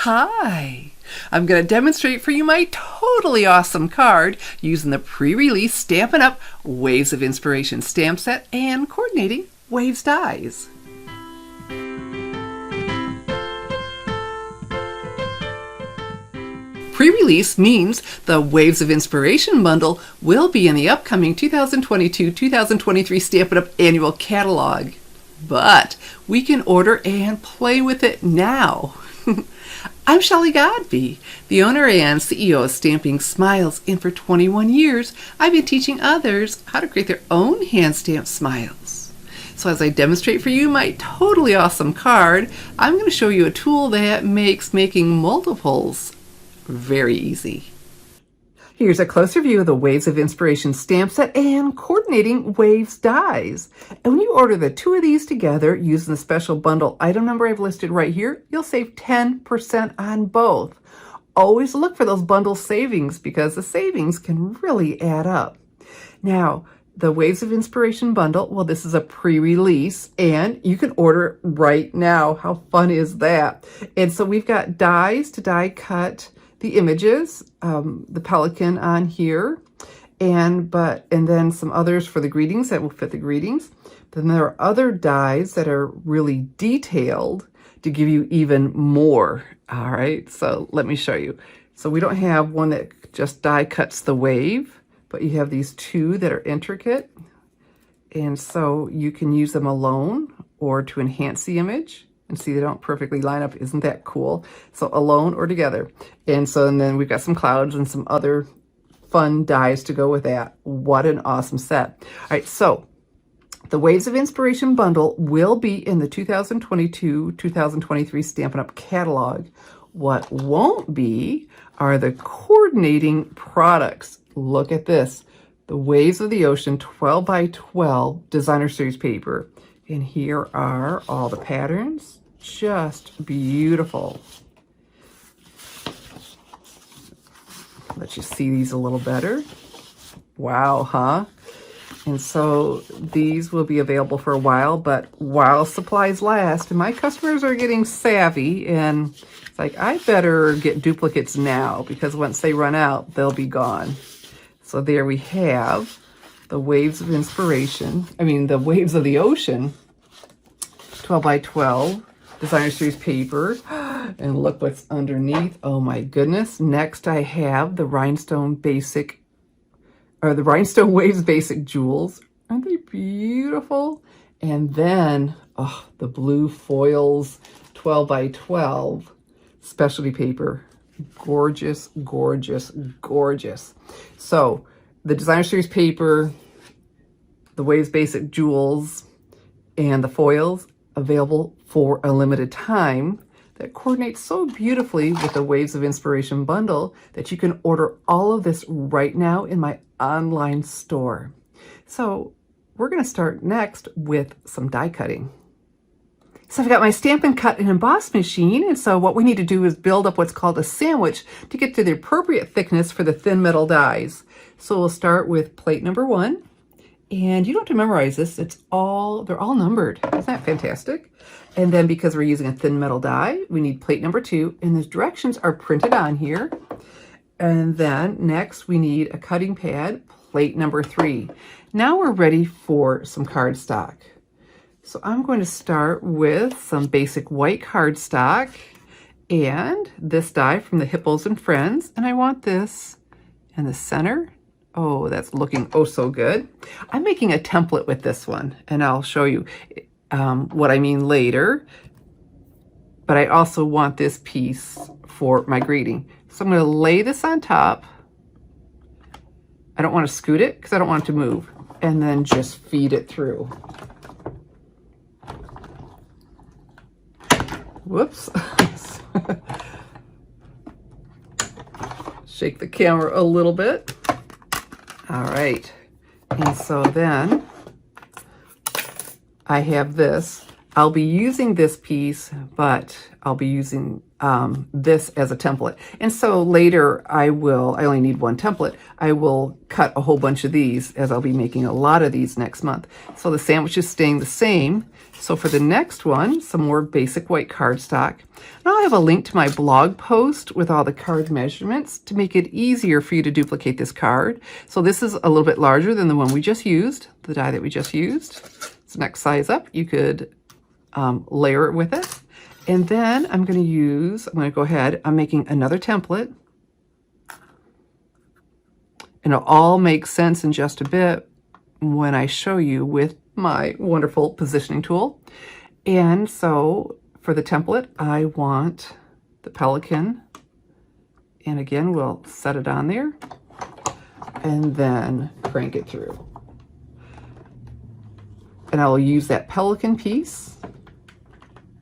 Hi! I'm going to demonstrate for you my totally awesome card using the pre-release Stampin' Up! Waves of Inspiration stamp set and coordinating Waves dies. Pre-release means the Waves of Inspiration bundle will be in the upcoming 2022-2023 Stampin' Up! Annual Catalog. But we can order and play with it now. I'm Shelley Godby, the owner and CEO of Stamping Smiles, and for 21 years I've been teaching others how to create their own hand stamped smiles. So as I demonstrate for you my totally awesome card, I'm going to show you a tool that makes making multiples very easy. Here's a closer view of the Waves of Inspiration stamp set and coordinating Waves dies. And when you order the two of these together using the special bundle item number I've listed right here, you'll save 10% on both. Always look for those bundle savings because the savings can really add up. Now, the Waves of Inspiration bundle, well, this is a pre-release and you can order it right now. How fun is that? And so we've got dies to die cut the images, the pelican on here, and then some others for the greetings that will fit the greetings. Then there are other dies that are really detailed to give you even more. All right, so let me show you. So we don't have one that just die cuts the wave, but you have these two that are intricate. And so you can use them alone or to enhance the image. And see, they don't perfectly line up. Isn't that cool? So alone or together. And then we've got some clouds and some other fun dies to go with that. What an awesome set. All right, so the Waves of Inspiration bundle will be in the 2022-2023 Stampin' Up! Catalog. What won't be are the coordinating products. Look at this. The Waves of the Ocean 12 by 12 designer series paper. And here are all the patterns. Just beautiful. Let you see these a little better. Wow, huh? And so these will be available for a while, but while supplies last, and my customers are getting savvy, and it's like, I better get duplicates now because once they run out, they'll be gone. So there we have the Waves of Inspiration, the Waves of the Ocean, 12 by 12 designer series paper. And look what's underneath. Oh my goodness. Next I have the Rhinestone Waves Basic Jewels. Aren't they beautiful? And then, the blue foils 12 by 12 specialty paper. Gorgeous, gorgeous, gorgeous. So the designer series paper, the Waves Basic Jewels, and the foils available for a limited time that coordinates so beautifully with the Waves of Inspiration bundle that you can order all of this right now in my online store. So we're going to start next with some die cutting. So I've got my Stampin' Cut and Emboss machine, and so what we need to do is build up what's called a sandwich to get to the appropriate thickness for the thin metal dies. So we'll start with plate number 1. And you don't have to memorize this. They're all numbered. Isn't that fantastic? And then because we're using a thin metal die, we need plate number 2, and the directions are printed on here. And then next we need a cutting pad, plate number 3. Now we're ready for some cardstock. So I'm going to start with some basic white cardstock and this die from the Hippos and Friends. And I want this in the center. Oh, that's looking oh so good. I'm making a template with this one, and I'll show you what I mean later. But I also want this piece for my greeting. So I'm going to lay this on top. I don't want to scoot it because I don't want it to move. And then just feed it through. Whoops. Shake the camera a little bit. All right, and so then I have this. I'll be using this piece, but I'll be using this as a template. And so later I only need one template. I will cut a whole bunch of these, as I'll be making a lot of these next month. So the sandwich is staying the same. So for the next one, some more basic white cardstock. And I'll have a link to my blog post with all the card measurements to make it easier for you to duplicate this card. So this is a little bit larger than the one we just used, the die that we just used. It's next size up. You could layer it with it. And then I'm going to go ahead, I'm making another template. And it'll all make sense in just a bit when I show you with my wonderful positioning tool. And so for the template, I want the pelican. And again, we'll set it on there and then crank it through. And I'll use that pelican piece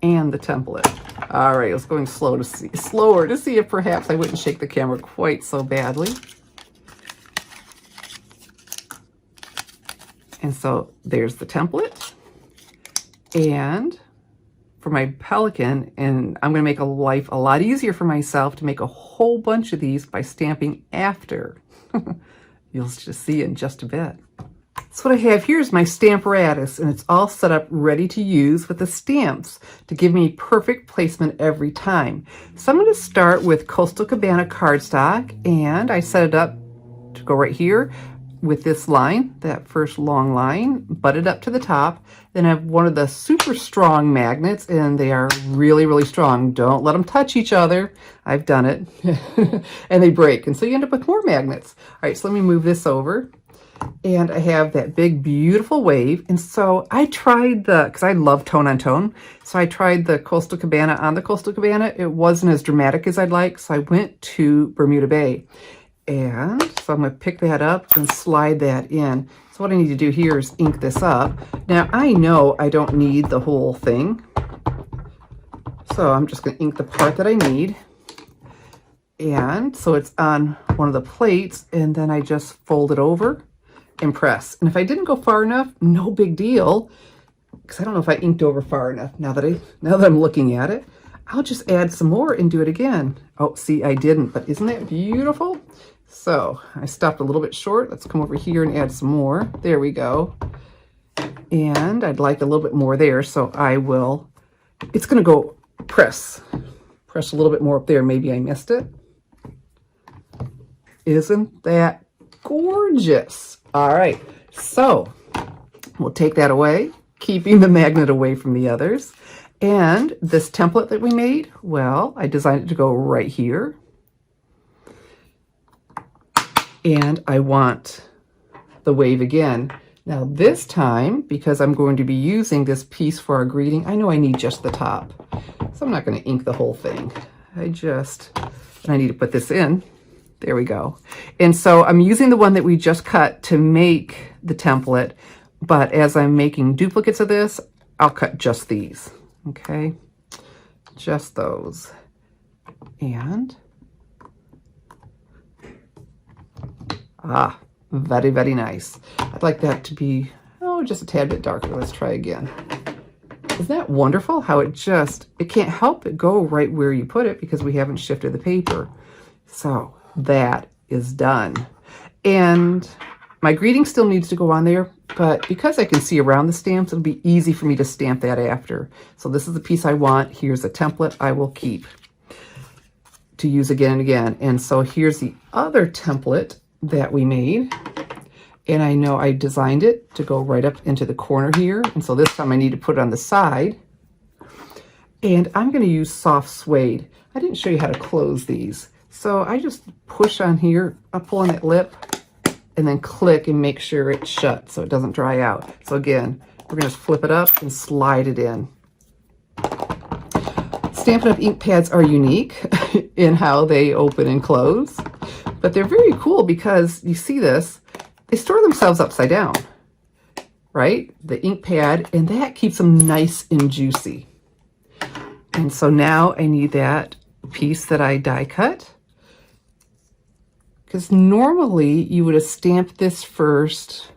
and the template. All right, I was going slower to see if perhaps I wouldn't shake the camera quite so badly. And so there's the template. And for my pelican, and I'm going to make life a lot easier for myself to make a whole bunch of these by stamping after. You'll just see in just a bit. So what I have here is my Stamparatus, and it's all set up ready to use with the stamps to give me perfect placement every time. So I'm going to start with Coastal Cabana cardstock, and I set it up to go right here with this line, that first long line, butted up to the top. Then I have one of the super strong magnets, and they are really, really strong. Don't let them touch each other. I've done it. And they break, and so you end up with more magnets. All right, so let me move this over. And I have that big, beautiful wave. And so I tried because I love tone on tone. So I tried the Coastal Cabana on the Coastal Cabana. It wasn't as dramatic as I'd like. So I went to Bermuda Bay. And so I'm going to pick that up and slide that in. So what I need to do here is ink this up. Now I know I don't need the whole thing. So I'm just going to ink the part that I need. And so it's on one of the plates, and then I just fold it over and press. And if I didn't go far enough, no big deal, because I don't know if I inked over far enough. Now that I'm looking at it, I'll just add some more and do it again. Oh, see, I didn't, but isn't that beautiful? So I stopped a little bit short. Let's come over here and add some more. There we go. And I'd like a little bit more there, so it's going to go press a little bit more up there. Maybe I missed it. Isn't that gorgeous? All right, so we'll take that away, keeping the magnet away from the others. And this template that we made, well, I designed it to go right here. And I want the wave again. Now this time, because I'm going to be using this piece for our greeting, I know I need just the top. So I'm not going to ink the whole thing. I need to put this in. There we go. And so I'm using the one that we just cut to make the template, but as I'm making duplicates of this, I'll cut just these, okay? Just those. And, very, very nice. I'd like that to be, just a tad bit darker. Let's try again. Isn't that wonderful how it can't help but go right where you put it because we haven't shifted the paper. So that is done. And my greeting still needs to go on there, but because I can see around the stamps, it'll be easy for me to stamp that after. So this is the piece I want. Here's a template I will keep to use again and again. And so here's the other template that we made. And I know I designed it to go right up into the corner here. And so this time I need to put it on the side. And I'm going to use soft suede. I didn't show you how to close these. So I just push on here, I'll pull on that lip, and then click and make sure it's shut so it doesn't dry out. So again, we're going to flip it up and slide it in. Stampin' Up! Ink pads are unique in how they open and close, but they're very cool because you see this, they store themselves upside down, right? The ink pad, and that keeps them nice and juicy. And so now I need that piece that I die cut. Because normally you would have stamped this first,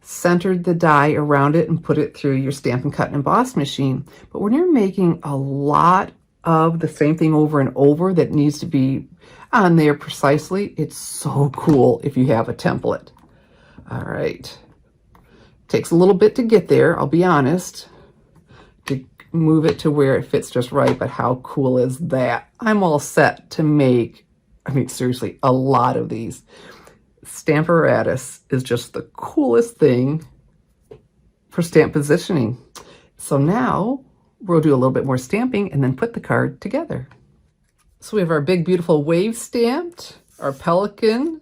centered the die around it and put it through your Stampin' Cut and Emboss machine. But when you're making a lot of the same thing over and over that needs to be on there precisely, it's so cool if you have a template. All right. Takes a little bit to get there, I'll be honest, to move it to where it fits just right, but how cool is that? I'm all set to make, I mean, seriously, a lot of these. Stamparatus is just the coolest thing for stamp positioning. So now we'll do a little bit more stamping and then put the card together. So we have our big, beautiful wave stamped, our pelican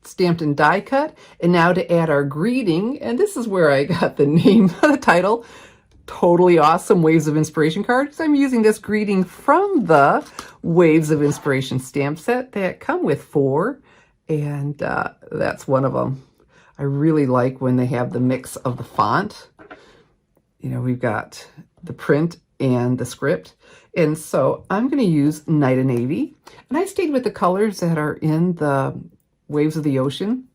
stamped and die cut, and now to add our greeting, and this is where I got the name, the title, Totally Awesome Waves of Inspiration card, because I'm using this greeting from the Waves of Inspiration stamp set that come with 4, and that's one of them. I really like when they have the mix of the font. You know, we've got the print and the script, and so I'm going to use Night of Navy, and I stayed with the colors that are in the Waves of the Ocean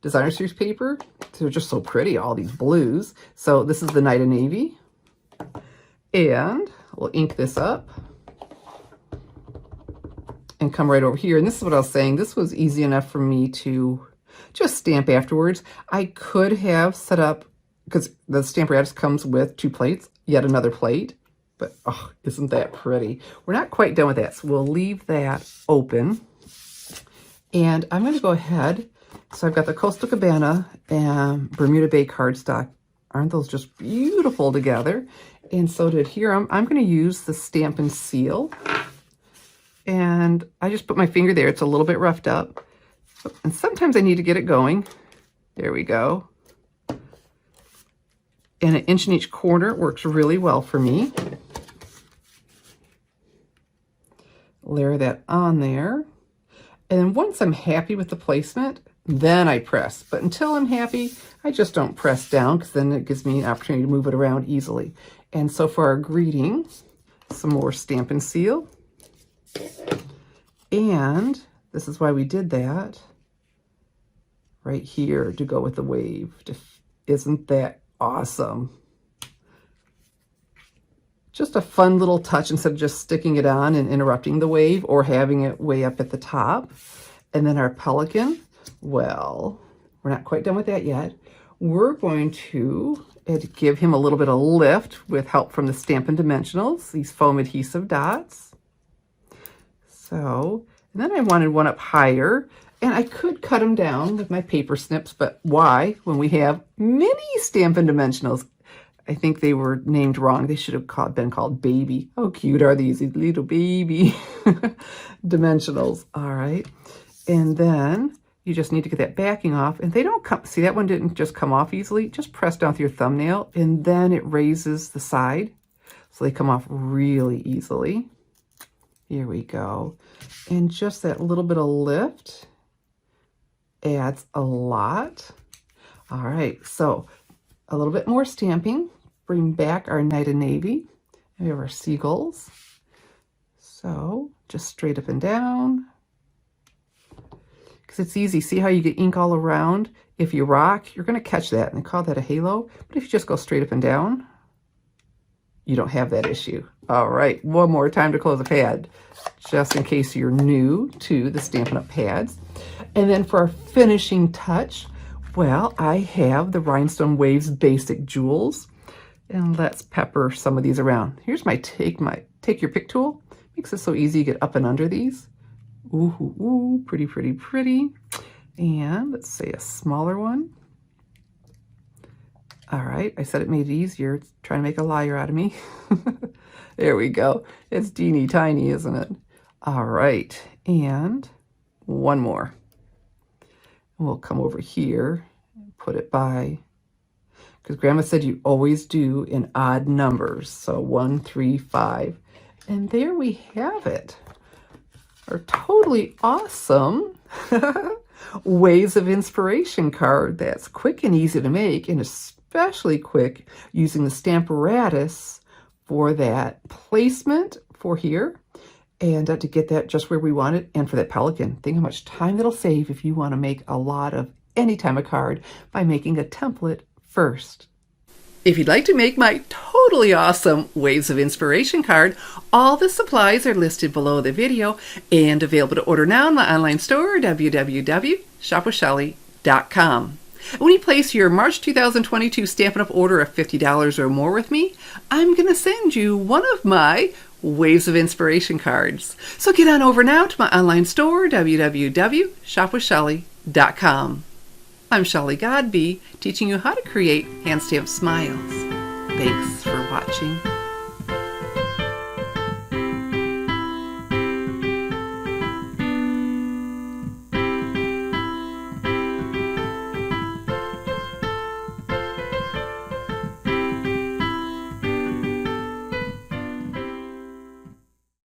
designer series paper. They're just so pretty, all these blues. So this is the Night of Navy. And we'll ink this up and come right over here. And this is what I was saying. This was easy enough for me to just stamp afterwards. I could have set up, because the Stamparatus comes with 2 plates, yet another plate. But oh, isn't that pretty? We're not quite done with that, so we'll leave that open. And I'm going to go ahead. So I've got the Coastal Cabana and Bermuda Bay cardstock. Aren't those just beautiful together? And so to adhere them, I'm going to use the Stampin' Seal. And I just put my finger there. It's a little bit roughed up. And sometimes I need to get it going. There we go. And 1 inch in each corner works really well for me. Layer that on there. And then once I'm happy with the placement, then I press. But until I'm happy, I just don't press down, because then it gives me an opportunity to move it around easily. And so for our greeting, some more Stampin' Seal. And this is why we did that right here to go with the wave. Isn't that awesome? Just a fun little touch instead of just sticking it on and interrupting the wave or having it way up at the top. And then our pelican, well, we're not quite done with that yet. We're going to give him a little bit of lift with help from the Stampin' Dimensionals, these foam adhesive dots. So, and then I wanted one up higher, and I could cut them down with my paper snips, but why when we have mini Stampin' Dimensionals? I think they were named wrong. They should have been called Baby. How cute are these little baby dimensionals? All right. And then you just need to get that backing off. And they don't come, see, that one didn't just come off easily. Just press down with your thumbnail, and then it raises the side. So they come off really easily. Here we go. And just that little bit of lift adds a lot. All right. So a little bit more stamping. Bring back our Night of Navy. We have our seagulls. So just straight up and down. Because it's easy. See how you get ink all around? If you rock, you're going to catch that, and they call that a halo. But if you just go straight up and down, you don't have that issue. All right, one more time to close the pad, just in case you're new to the Stampin' Up! Pads. And then for our finishing touch, well, I have the Rhinestone Waves Basic Jewels. And let's pepper some of these around. Here's my take your pick tool. Makes it so easy to get up and under these. Ooh, ooh, ooh, pretty, pretty, pretty. And let's say a smaller one. All right, I said it made it easier. It's trying to make a liar out of me. There we go. It's teeny tiny, isn't it? All right, and one more. And we'll come over here and put it by, because Grandma said you always do in odd numbers. So 1, 3, 5. And there we have it. Our totally awesome Waves of Inspiration card that's quick and easy to make, and especially quick using the Stamparatus for that placement for here, and to get that just where we want it, and for that pelican. Think how much time that'll save if you want to make a lot of any time a card by making a template first. If you'd like to make my totally awesome Waves of Inspiration card, all the supplies are listed below the video and available to order now in my online store, www.shopwithshelly.com. When you place your March 2022 Stampin' Up! Order of $50 or more with me, I'm going to send you one of my Waves of Inspiration cards. So get on over now to my online store, www.shopwithshelly.com. I'm Shelley Godby, teaching you how to create hand stamped smiles. Thanks for watching.